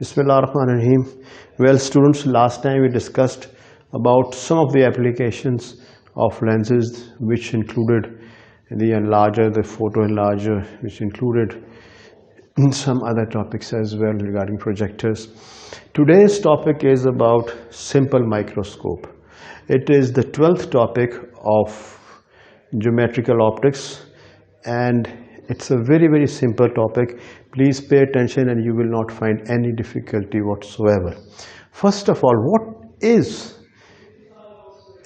Bismillahirrahmanirrahim. Well, students, last time we discussed about some of the applications of lenses, which included the enlarger, the photo enlarger, which included some other topics as well regarding projectors. Today's topic is about simple microscope. It is the 12th topic of geometrical optics, and it's a very simple topic. Please pay attention and you will not find any difficulty whatsoever. First of all, what is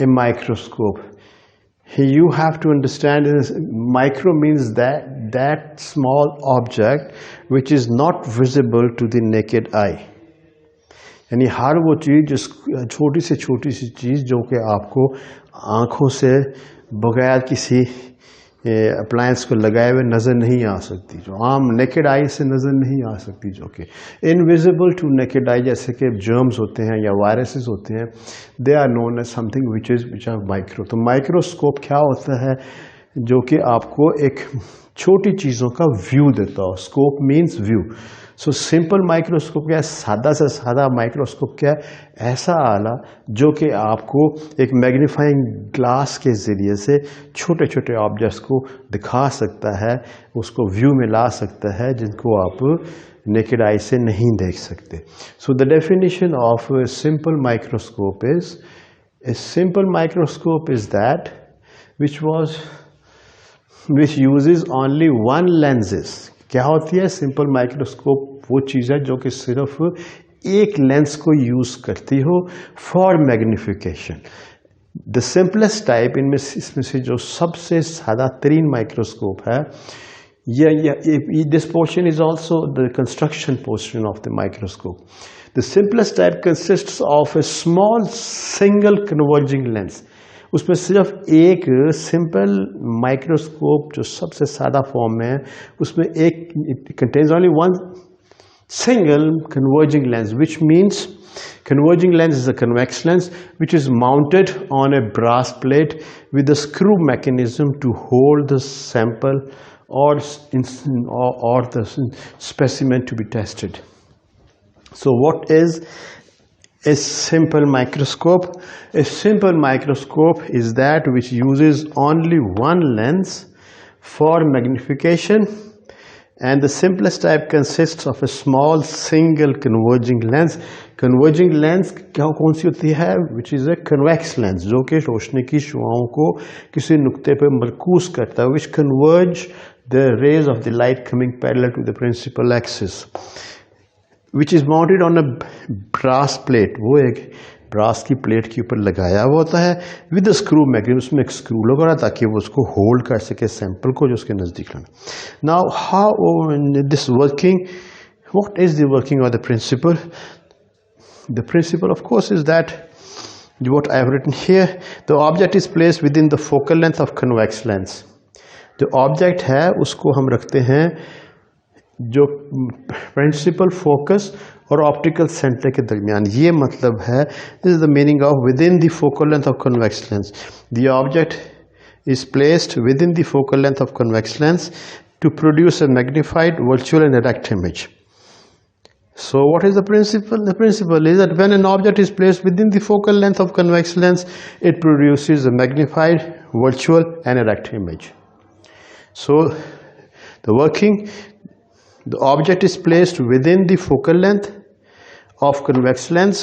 a microscope? You have to understand this. Micro means that small object which is not visible to the naked eye. यानी हर वो चीज़ जिस छोटी सी चीज़ जो कि आपको आँखों से बगैर किसी अप्लायंस को लगाए हुए नज़र नहीं आ सकती, जो आम नेकेड आई से नज़र नहीं आ सकती, जो कि इनविजिबल टू नेकेड आई, जैसे कि जर्म्स होते हैं या वायरसेस होते हैं, they are known as something which are micro. तो माइक्रोस्कोप क्या होता है? जो कि आपको एक छोटी चीज़ों का व्यू देता हो. Scope means view. So simple microscope क्या है? सादा से सादा माइक्रोस्कोप क्या है? ऐसा आला जो कि आपको एक मैग्नीफाइंग ग्लास के ज़रिए से छोटे छोटे ऑब्जेक्ट्स को दिखा सकता है, उसको व्यू में ला सकता है, जिनको आप नेकेड आई से नहीं देख सकते. So the definition of simple microscope is, a simple microscope is that which uses only one lenses. क्या होती है सिंपल माइक्रोस्कोप? वो चीज़ है जो कि सिर्फ एक लेंस को यूज करती हो for magnification. The simplest type इसमें से जो सबसे सादा तरीन माइक्रोस्कोप है, this portion is also the construction portion of the microscope. The simplest type consists of a small single converging lens. उसमें सिर्फ एक सिंपल माइक्रोस्कोप जो सबसे सादा फॉर्म में है, उसमें एक it contains only one single converging lens, which means converging lens is a convex lens which is mounted on a brass plate with a screw mechanism to hold the sample or the specimen to be tested. So what is a simple microscope? A simple microscope is that which uses only one lens for magnification, and the simplest type consists of a small single converging lens. Converging lens कौन सी होती है? Which is a convex lens, जो कि रोशनी की शुआओं को किसी नुक्ते पर मरकूज करता है, which converge the rays of the light coming parallel to the principal axis, which is mounted on a brass plate. वो एक ब्रास की प्लेट के ऊपर लगाया हुआ होता है विद स्क्रू मैकेनिज्म. उसमें एक स्क्रू लगा रहा ताकि वो उसको होल्ड कर सके सैंपल को जो उसके नज़दीक लाना. Now how this working, what is the working of the principle? The principle of course is that what I have written here, the object is placed within the focal length of convex lens. जो object है उसको हम रखते हैं जो principal focus और optical centre के दरमियान. ये मतलब है, this is the meaning of within the focal length of convex lens. The object is placed within the focal length of convex lens to produce a magnified virtual and direct image. So what is the principle? The principle is that when an object is placed within the focal length of convex lens, it produces a magnified virtual and direct image. So the working, the object is placed within the focal length of convex lens,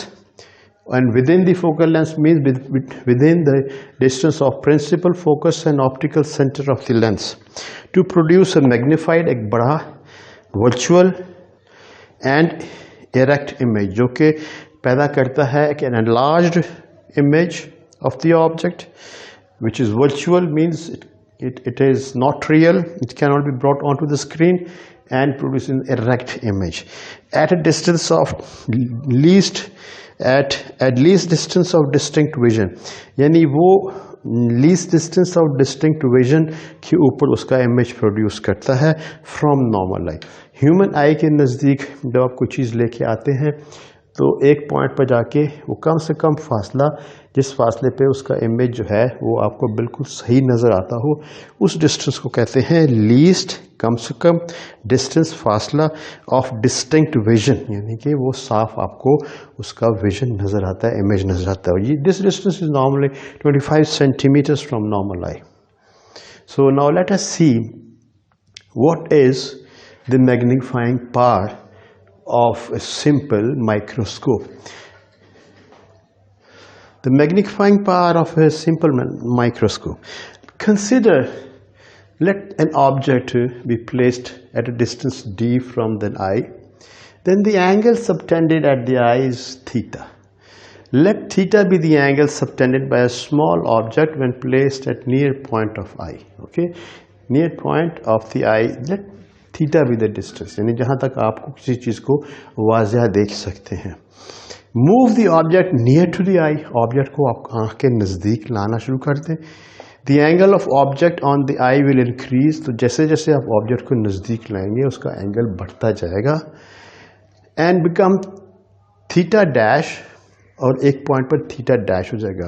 and within the focal length means within the distance of principal focus and optical center of the lens, to produce a magnified, एक बड़ा virtual and erect image, जो कि पैदा करता है an enlarged image of the object, which is virtual, means it is not real, it cannot be brought onto the screen, and producing erect image at a distance of at least distance of distinct vision. यानी वो least distance of distinct vision के ऊपर उसका image produce करता है from normal eye. Human आई के नज़दीक जब आप कोई चीज़ लेके आते हैं तो एक पॉइंट पर जाके वो कम से कम फासला, जिस फासले पे उसका इमेज जो है वो आपको बिल्कुल सही नज़र आता हो, उस डिस्टेंस को कहते हैं लीस्ट, कम से कम डिस्टेंस, फासला ऑफ डिस्टिंक्ट विजन, यानी कि वो साफ आपको उसका विजन नज़र आता है, इमेज नज़र आता है। ये this distance is normally 25 centimetres from normal eye. So now let us see what is the magnifying power of a simple microscope. The magnifying power of a simple microscope. Consider, let an object be placed at a distance d from the eye. Then the angle subtended at the eye is theta. Let theta be the angle subtended by a small object when placed at near point of eye. Okay, near point of the eye. Let theta भी the distance, यानी जहाँ तक आपको किसी चीज़ को वाज़ह देख सकते हैं। Move the object near to the eye, object को आप आँख के नज़दीक लाना शुरू कर दें। The angle of object on the eye will increase, तो जैसे जैसे आप ऑब्जेक्ट को नज़दीक लाएंगे उसका एंगल बढ़ता जाएगा। एंड बिकम थीटा डैश, और एक पॉइंट पर थीटा डैश हो जाएगा।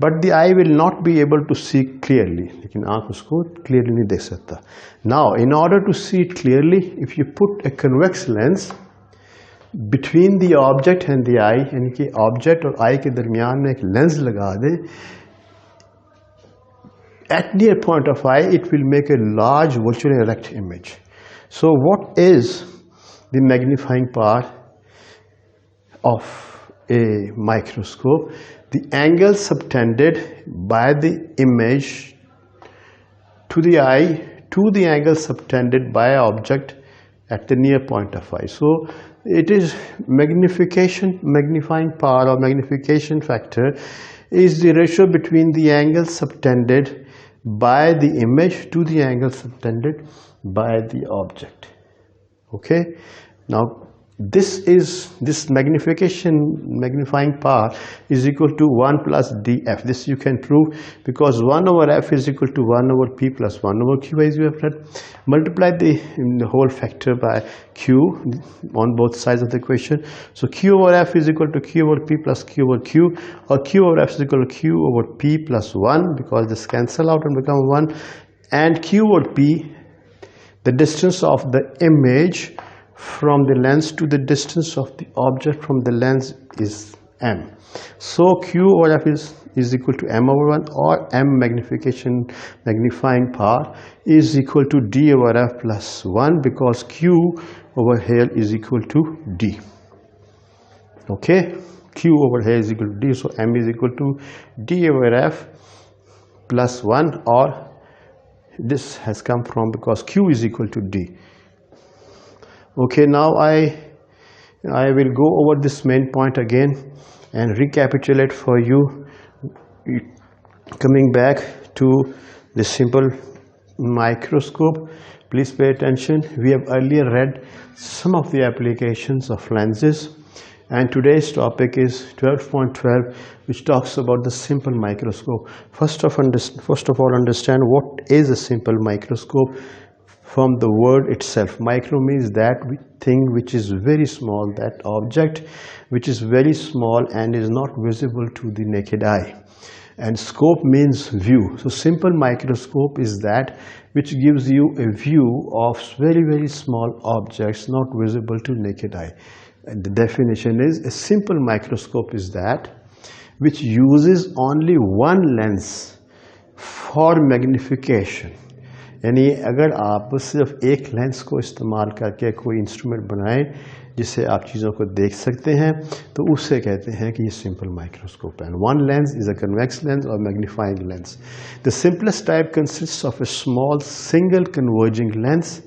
But the eye will not be able to see clearly, लेकिन आँख उसको क्लियरली नहीं देख सकता। Now in order to see it clearly, if you put a convex lens between the object and the eye, यानी कि ऑब्जेक्ट और आई के दरमियान में एक लेंस लगा दें, at near point of eye it will make a large virtually erect image. So what is the magnifying power of a microscope? The angle subtended by the image to the eye to the angle subtended by object at the near point of eye. So it is magnifying power or magnification factor is the ratio between the angle subtended by the image to the angle subtended by the object. Okay, now this magnifying power is equal to 1 plus df. This you can prove because 1 over f is equal to 1 over p plus 1 over q, as we have read. Multiply the whole factor by q on both sides of the equation. So q over f is equal to q over p plus q over q, or q over f is equal to q over p plus 1, because this cancel out and become 1, and q over p, the distance of the image from the lens to the distance of the object from the lens is m. So q over f is equal to m over 1, or m magnifying power is equal to d over f plus 1, because q over here is equal to d. Okay, q over here is equal to d, so m is equal to d over f plus 1, or this has come from because q is equal to d. Okay, now I will go over this main point again and recapitulate for you. Coming back to the simple microscope, please pay attention. We have earlier read some of the applications of lenses, and today's topic is 12.12, which talks about the simple microscope. First of all, understand what is a simple microscope. From the word itself, micro means that thing which is very small, that object which is very small and is not visible to the naked eye, and scope means view. So simple microscope is that which gives you a view of very, very small objects not visible to naked eye. And the definition is, a simple microscope is that which uses only one lens for magnification. यानी अगर आप सिर्फ एक lens को इस्तेमाल करके कोई instrument बनाएं जिससे आप चीज़ों को देख सकते हैं, तो उससे कहते हैं कि ये सिंपल माइक्रोस्कोप है. One lens is a convex lens और magnifying lens. The simplest type consists of a small single converging lens.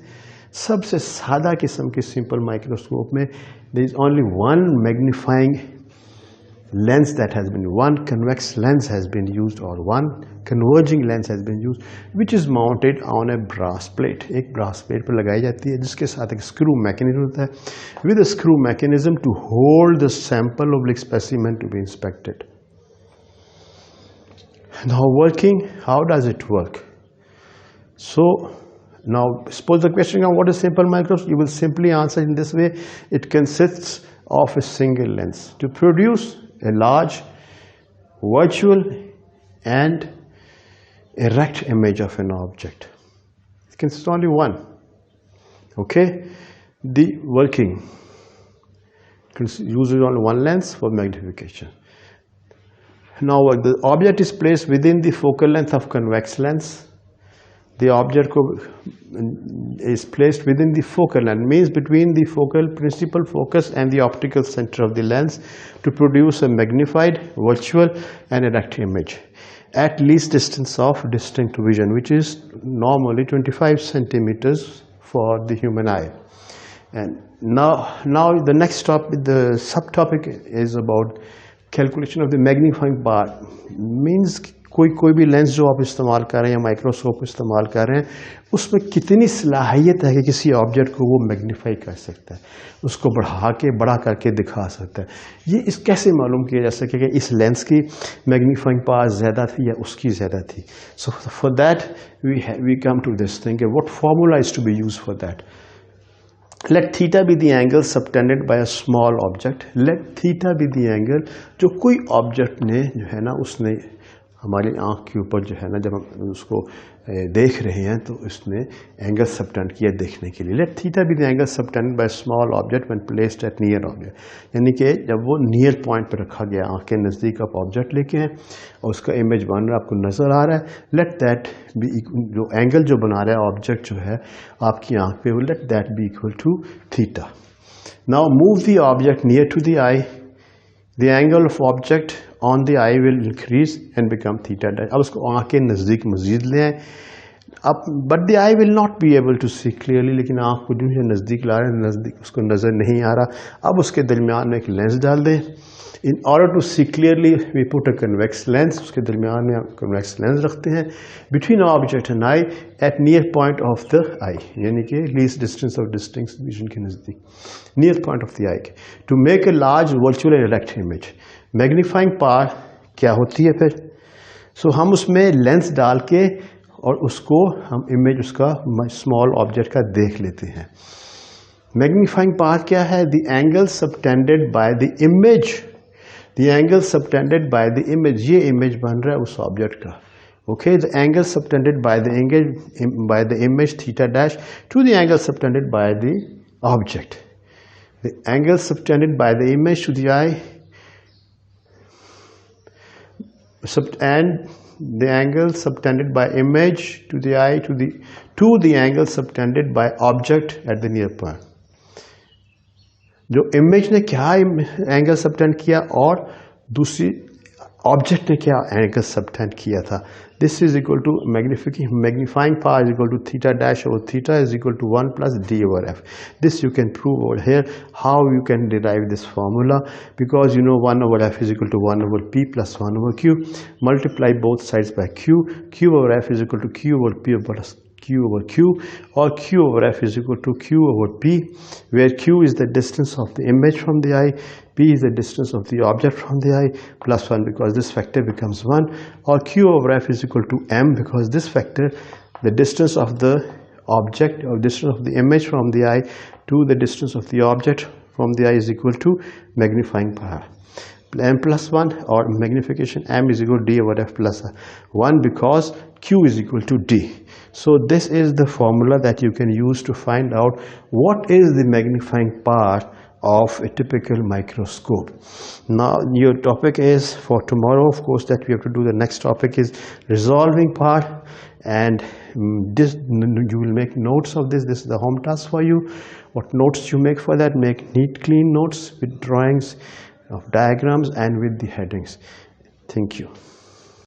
सबसे सादा किस्म के सिंपल माइक्रोस्कोप में there is only one magnifying lens that has been, one convex lens has been used, or one converging lens has been used, which is mounted on a brass plate. एक brass plate पर लगाई जाती है जिसके साथ एक screw mechanism होता है, with a screw mechanism to hold the sample of the specimen to be inspected. Now working, how does it work? So now suppose the question of what is simple microscope, you will simply answer in this way. It consists of a single lens to produce a large virtual and erect image of an object. It consists only one. Okay, the working uses only one lens for magnification. Now the object is placed within the focal length of convex lens. The object is placed within the focal length, means between the focal principal focus and the optical center of the lens, to produce a magnified, virtual and erect image at least distance of distinct vision, which is normally 25 centimeters for the human eye. And now the next topic, the subtopic is about calculation of the magnifying power. Means कोई भी lens जो आप इस्तेमाल कर रहे हैं या microscope इस्तेमाल कर रहे हैं, उसमें कितनी सलाहियत है कि किसी ऑब्जेक्ट को वो मैग्नीफाई कर सकता है, उसको बड़ा करके दिखा सकता है. ये इस कैसे मालूम किया जा सके कि इस लेंस की मैग्नीफाइंग पावर ज़्यादा थी या उसकी ज़्यादा थी. So for that we come to this thing, what formula is to be use for that. Let theta be the angle subtended by a small object. Let theta be the angle जो कोई object ने जो है ना उसने हमारी आँख के ऊपर जो है ना जब हम उसको देख रहे हैं तो उसने एंगल सबटेंड किया देखने के लिए. Let theta be the angle subtended by a small object when placed at near object. यानी कि जब वो नियर पॉइंट पर रखा गया, आँख के नज़दीक आप ऑब्जेक्ट लेके हैं और उसका इमेज बन रहा है, आपको नज़र आ रहा है. लेट दैट बी, जो एंगल जो बना रहा है ऑब्जेक्ट जो है आपकी आँख पे, let that be equal to theta. Now move the object near to the eye, the angle of object on the eye will increase and become theta dash. अब उसको आँख के नज़दीक मजीद ले आए. अब but the eye will not be able to see clearly, लेकिन आँख को जो है नज़दीक ला रहे हैं, नज़दीक उसको नज़र नहीं आ रहा. अब उसके दरमियान में एक लेंस डाल दें. In order to see clearly we put a convex lens, उसके दरमियान में आप कन्वेक्स लेंस रखते हैं between object and eye at near point of the eye, यानी कि least distance of distinct vision के नज़दीक, near point of the eye, to make a large virtual and erect image. Magnifying power क्या होती है फिर? सो हम उसमें लेंस डाल के और उसको हम इमेज उसका स्मॉल ऑब्जेक्ट का देख लेते हैं. मैग्नीफाइंग पावर क्या है? The angle subtended by the image, the angle subtended by the image, ये इमेज बन रहा है उस ऑब्जेक्ट का. Okay, the angle subtended by the image theta dash to the angle subtended by the object. The angle subtended by the image to the eye and the angle subtended by image to the eye to the angle subtended by object at the near point. जो image ने क्या angle subtend किया और दूसरी object ने क्या angle subtend किया था. This is equal to magnifying power is equal to theta dash over theta is equal to 1 plus D over F. This you can prove over here. How you can derive this formula? Because you know 1 over F is equal to 1 over P plus 1 over Q. Multiply both sides by Q. Q over F is equal to Q over P plus Q over Q, or Q over F is equal to Q over P, where Q is the distance of the image from the eye, P is the distance of the object from the eye, plus 1 because this factor becomes 1, or Q over F is equal to M because this factor, the distance of the object or distance of the image from the eye to the distance of the object from the eye is equal to magnifying power. M plus 1 or magnification M is equal to D over F plus 1 because Q is equal to D. So this is the formula that you can use to find out what is the magnifying power of a typical microscope. Now your topic is for tomorrow, of course, that we have to do. The next topic is resolving power, and this you will make notes of this. This is the home task for you. What notes you make for that? Make neat clean notes with drawings of diagrams and with the headings. Thank you.